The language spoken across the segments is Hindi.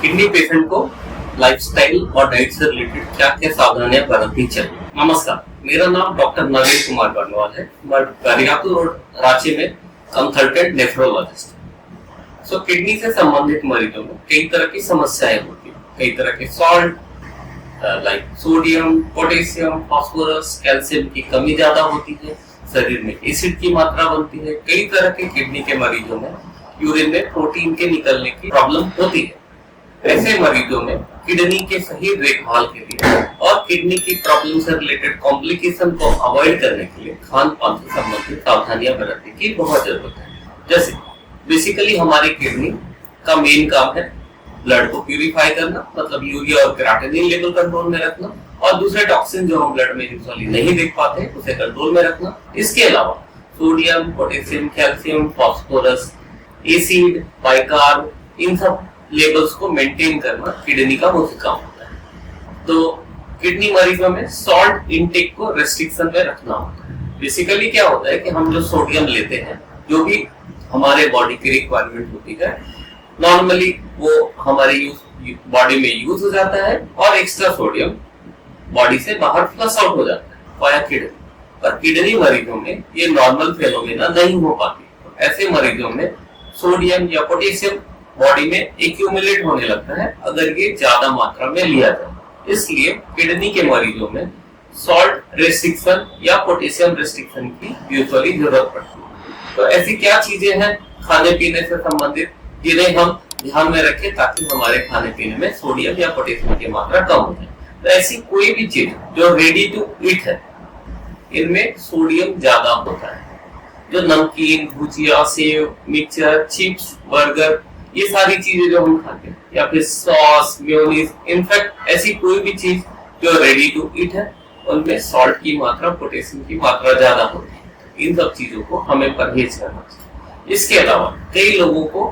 किडनी पेशेंट को लाइफस्टाइल और डाइट से रिलेटेड क्या क्या सावधानियां बरतनी चाहिए। नमस्कार, मेरा नाम डॉक्टर नवीन कुमार बर्नवाल है। मैं गरियापुर रोड रांची में कंसल्टेंट नेफ्रोलॉजिस्ट। किडनी से संबंधित मरीजों में कई तरह की समस्याएं होती है। कई तरह के salt like sodium, potassium, phosphorus, calcium की कमी ज्यादा होती है। शरीर में एसिड की मात्रा बनती है। कई तरह के किडनी के मरीजों में यूरिन में प्रोटीन के निकलने की प्रॉब्लम होती है। ऐसे मरीजों में किडनी के सही देखभाल के लिए और किडनी की प्रॉब्लम से रिलेटेड कॉम्प्लिकेशन को अवॉइड करने के लिए खान पान से संबंधित सावधानियां बरतने की बहुत जरूरत है। जैसे बेसिकली हमारी किडनी का मेन काम है ब्लड को प्यूरिफाई करना, मतलब यूरिया और क्रिएटिनिन लेवल कंट्रोल में रखना, और दूसरे टॉक्सिन जो हम ब्लड में यूजुअली नहीं देख पाते उसे कंट्रोल में रखना। इसके अलावा sodium, potassium, calcium, phosphorus, acid, bicarb, इन सब लेवल्स को मेंटेन करना किडनी का मुख्य काम होता है। तो किडनी मरीजों में सॉल्ट इनटेक को रेस्ट्रिक्शन में रखना होता है। बेसिकली क्या होता है कि हम जो सोडियम लेते हैं, जो भी हमारे बॉडी की रिक्वायरमेंट होती है, नॉर्मली वो हमारे बॉडी में यूज हो जाता है और एक्स्ट्रा सोडियम बॉडी से बाहर फ्लश आउट हो जाता है वाया किडनी। पर किडनी मरीजों में ये नॉर्मल फेनोमेना नहीं हो पाती। ऐसे मरीजों में सोडियम या पोटेशियम बॉडी में एक्यूमुलेट होने लगता है अगर ये ज्यादा मात्रा में लिया जाए। इसलिए किडनी के मरीजों में सॉल्ट रेस्ट्रिक्शन या पोटेशियम रेस्ट्रिक्शन की यूजुअली जरूरत पड़ती है। तो ऐसी क्या चीजें हैं खाने पीने से संबंधित जिन्हें हम ध्यान में रखें ताकि हमारे खाने पीने में सोडियम या पोटेशियम की मात्रा कम हो जाए। तो ऐसी कोई भी चीज जो रेडी टू ईट है, इनमें सोडियम ज्यादा होता है। जो नमकीन, भुजिया, सेव, मिक्सचर, चिप्स, बर्गर, ये सारी चीजें जो हम खाते हैं, या फिर सॉस, मेयोनीज, इनफैक्ट ऐसी कोई भी चीज जो रेडी टू ईट है, उनमें सॉल्ट की मात्रा, पोटेशियम की मात्रा ज्यादा होती है। इन सब चीजों को हमें परहेज करना चाहिए। इसके अलावा कई लोगों को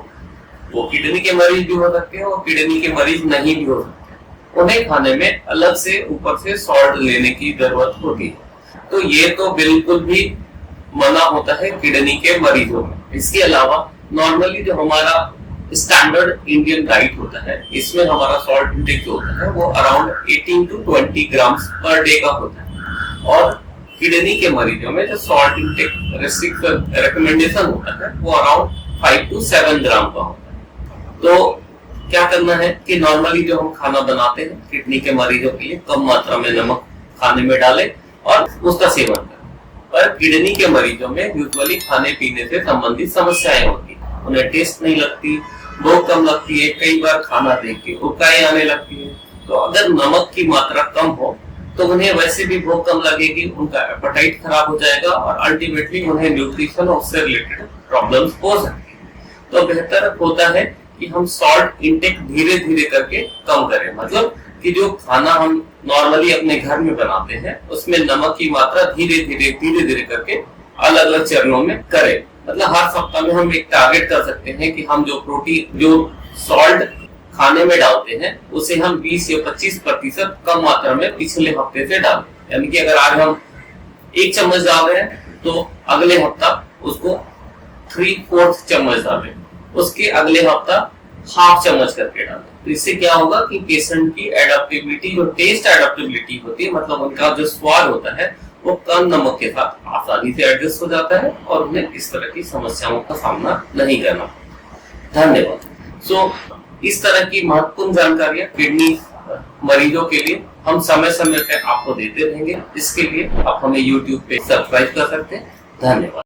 वो किडनी के मरीज भी हो सकते हैं और किडनी के मरीज नहीं भी हो सकते हैं, उन्हें खाने में अलग से ऊपर से सॉल्ट लेने की जरूरत होती है। तो ये तो बिल्कुल भी मना होता है किडनी के मरीजों में। इसके अलावा नॉर्मली जो हमारा स्टैंडर्ड इंडियन डाइट होता है, इसमें हमारा सॉल्ट इंटेक जो होता है वो around 18 to 20 grams per day का होता है। और किडनी के मरीजों में जो सॉल्ट इंटेक रेस्ट्रिक्शन रिकमेंडेशन होता है वो अराउंड 5 to 7 ग्राम का होता है। तो क्या करना है कि नॉर्मली जो हम खाना बनाते हैं किडनी के मरीजों के लिए कम मात्रा में नमक खाने में डालें और उसका सेवन करें। पर किडनी के मरीजों में यूजुअली खाने पीने से संबंधित समस्याएं होती है। उन्हें टेस्ट नहीं लगती, भूख कम लगती है, कई बार खाना देख के उबकाई आने लगती है। तो अगर नमक की मात्रा कम हो तो उन्हें वैसे भी भूख कम लगेगी, उनका एपेटाइट खराब हो जाएगा और अल्टीमेटली उन्हें न्यूट्रिशन और उससे रिलेटेड प्रॉब्लम्स हो सकती है। तो बेहतर होता है कि हम सॉल्ट इंटेक धीरे धीरे करके कम करें। मतलब कि जो खाना हम नॉर्मली अपने घर में बनाते हैं उसमें नमक की मात्रा धीरे धीरे करके अलग अलग चरणों में करें। मतलब हर सप्ताह में हम एक टारगेट कर सकते हैं कि हम जो सॉल्ट खाने में डालते हैं उसे हम 20 या 25% कम मात्रा में पिछले हफ्ते से डालें। यानी कि अगर आज हम 1 चम्मच डाल रहे हैं तो अगले हफ्ता उसको 3/4 चम्मच डालें, उसके अगले हफ्ता हाफ चम्मच करके डालें। तो इससे क्या होगा कि पेशेंट की एडेप्टेबिलिटी, जो टेस्ट एडेप्टेबिलिटी होती है, मतलब उनका जो स्वाद होता है वो कम नमक के साथ आसानी से एडजस्ट हो जाता है और उन्हें इस तरह की समस्याओं का सामना नहीं करना पड़ता। धन्यवाद। इस तरह की महत्वपूर्ण जानकारियां किडनी मरीजों के लिए हम समय समय पर आपको देते रहेंगे। इसके लिए आप हमें YouTube पे सब्सक्राइब कर सकते हैं। धन्यवाद।